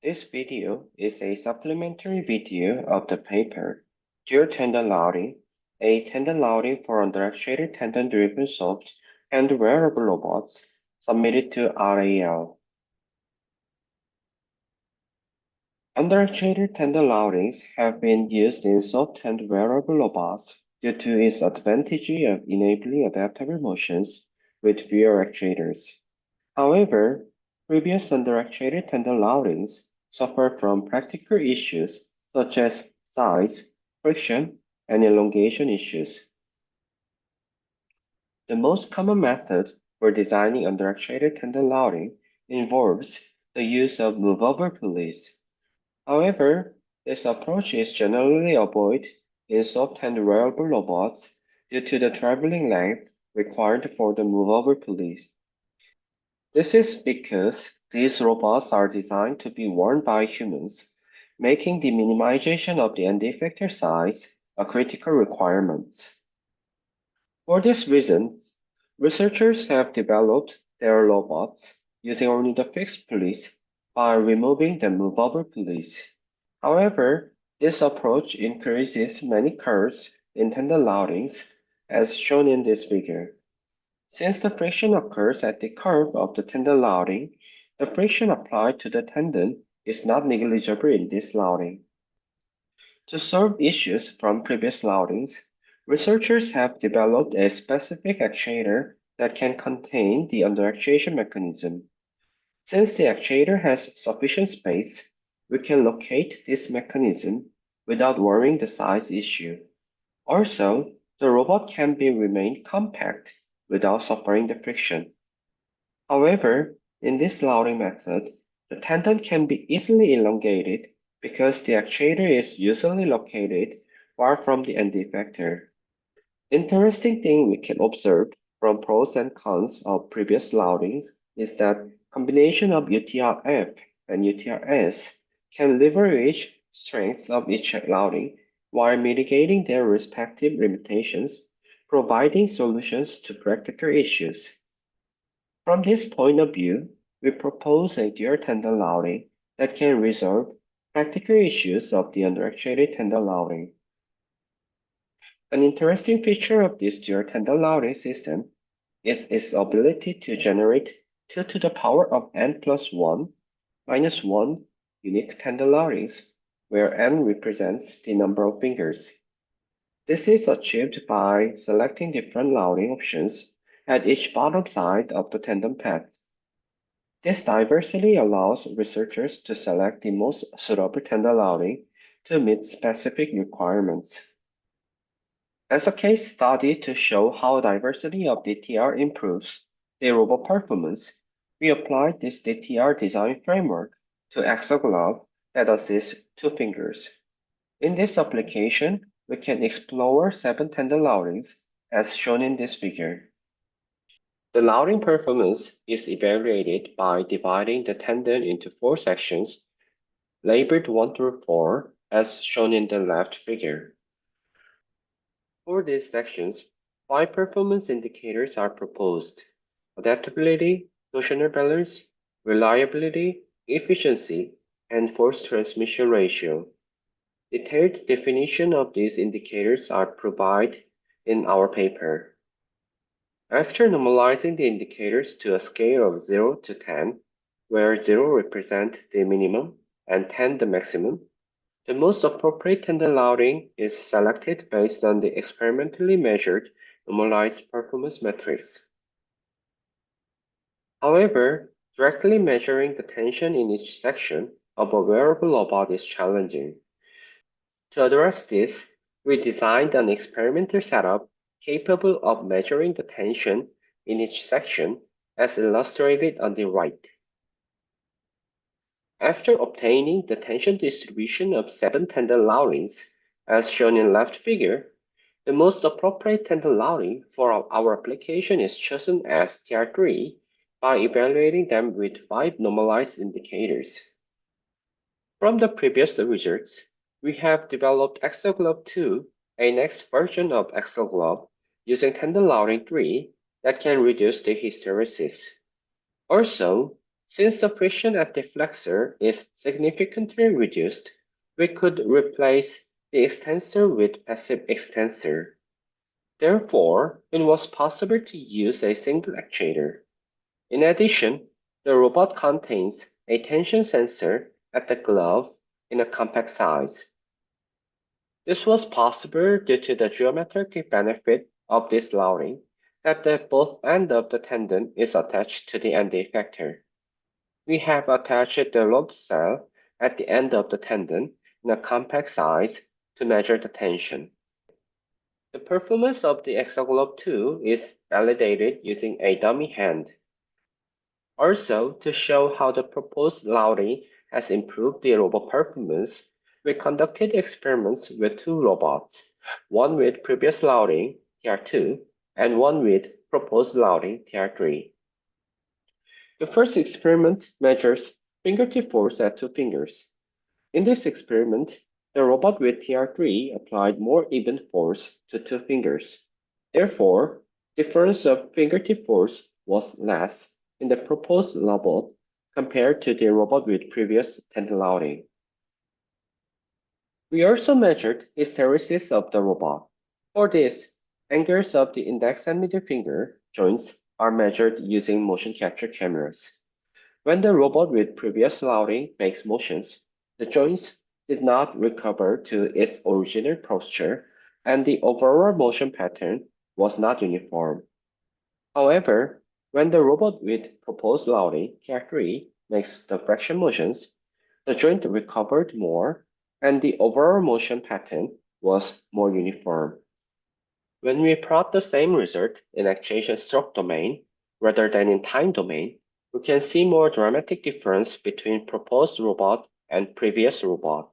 This video is a supplementary video of the paper, Dual Tendon Routing, a tendon routing for underactuated tendon-driven soft and wearable robots, submitted to RAL. Underactuated tendon routings have been used in soft and wearable robots due to its advantage of enabling adaptable motions with fewer actuators. However, previous underactuated tendon routings suffer from practical issues such as size, friction, and elongation issues. The most common method for designing underactuated tendon routing involves the use of movable pulleys. However, this approach is generally avoided in soft and wearable robots due to the traveling length required for the movable pulleys. This is because these robots are designed to be worn by humans, making the minimization of the end effector size a critical requirement. For this reason, researchers have developed their robots using only the fixed pulleys by removing the movable pulleys. However, this approach increases many curves in tendon routings, as shown in this figure. Since the friction occurs at the curve of the tendon routing, the friction applied to the tendon is not negligible in this routing. To solve issues from previous routings, researchers have developed a specific actuator that can contain the underactuation mechanism. Since the actuator has sufficient space, we can locate this mechanism without worrying the size issue. Also, the robot can be remain compact without suffering the friction. However, in this routing method, the tendon can be easily elongated because the actuator is usually located far from the end effector. Interesting thing we can observe from pros and cons of previous routings is that combination of UTRF and UTRS can leverage strengths of each routing while mitigating their respective limitations, providing solutions to practical issues. From this point of view, we propose a dual tendon routing that can resolve practical issues of the underactuated tendon routing. An interesting feature of this dual tendon routing system is its ability to generate 2 to the power of n plus 1 minus 1 unique tendon routings, where n represents the number of fingers. This is achieved by selecting different routing options at each bottom side of the tendon path. This diversity allows researchers to select the most suitable tendon routing to meet specific requirements. As a case study to show how diversity of DTR improves the robot performance, we applied this DTR design framework to exoglove that assists 2 fingers. In this application, we can explore 7 tendon routings as shown in this figure. The routing performance is evaluated by dividing the tendon into 4 sections, labeled 1 through 4, as shown in the left figure. For these sections, 5 performance indicators are proposed: adaptability, torsional balance, reliability, efficiency, and force transmission ratio. Detailed definition of these indicators are provided in our paper. After normalizing the indicators to a scale of 0 to 10, where 0 represents the minimum and 10 the maximum, the most appropriate tendon routing is selected based on the experimentally measured normalized performance metrics. However, directly measuring the tension in each section of a wearable robot is challenging. To address this, we designed an experimental setup capable of measuring the tension in each section, as illustrated on the right. After obtaining the tension distribution of 7 tendon routings, as shown in left figure, the most appropriate tendon routing for our application is chosen as TR3 by evaluating them with 5 normalized indicators. From the previous results, we have developed Exoglove 2, a next version of Exoglove, using tendon routing 3 that can reduce the hysteresis. Also, Since the friction at the flexor is significantly reduced, we could replace the extensor with passive extensor. Therefore, it was possible to use a single actuator. In addition, the robot contains a tension sensor at the glove in a compact size. This was possible due to the geometric benefit of this routing that the both end of the tendon is attached to the end effector. We have attached the load cell at the end of the tendon in a compact size to measure the tension. The performance of the Exoglove 2 is validated using a dummy hand. Also, to show how the proposed routing has improved the robot performance, we conducted experiments with two robots, one with previous routing, TR2, and one with proposed routing, TR3. The first experiment measures fingertip force at two fingers. In this experiment, the robot with TR3 applied more even force to two fingers. Therefore, difference of fingertip force was less in the proposed robot compared to the robot with previous tendon routing. We also measured hysteresis of the robot. For this, angles of the index and middle finger joints are measured using motion capture cameras. When the robot with previous routing makes motions, the joints did not recover to its original posture, and the overall motion pattern was not uniform. However, when the robot with proposed routing, TR3, makes the flexion motions, the joint recovered more, and the overall motion pattern was more uniform. When we plot the same result in actuation stroke domain rather than in time domain, we can see more dramatic difference between proposed robot and previous robot.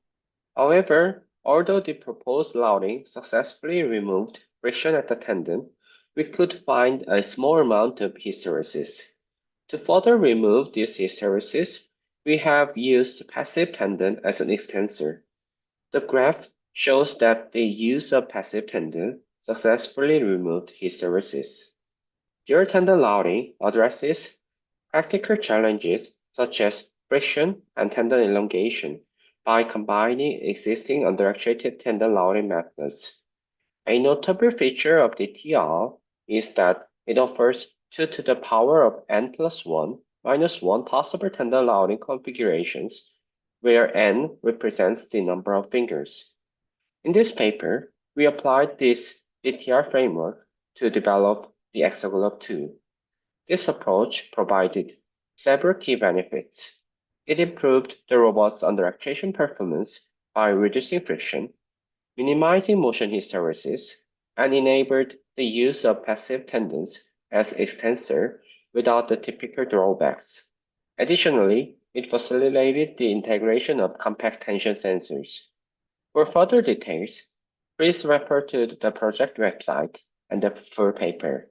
However, although the proposed routing successfully removed friction at the tendon, we could find a small amount of hysteresis. To further remove this hysteresis, we have used passive tendon as an extensor. The graph shows that the use of passive tendon successfully removed hysteresis. Dual tendon routing addresses practical challenges such as friction and tendon elongation by combining existing underactuated tendon routing methods. A notable feature of the TR is that it offers 2 to the power of n plus 1 minus 1 possible tendon routing configurations, where n represents the number of fingers. In this paper, we applied this DTR framework to develop the Exoglove 2. This approach provided several key benefits. It improved the robot's underactuation performance by reducing friction, minimizing motion hysteresis, and enabled the use of passive tendons as extensor without the typical drawbacks. Additionally, it facilitated the integration of compact tension sensors. For further details, please refer to the project website and the full paper.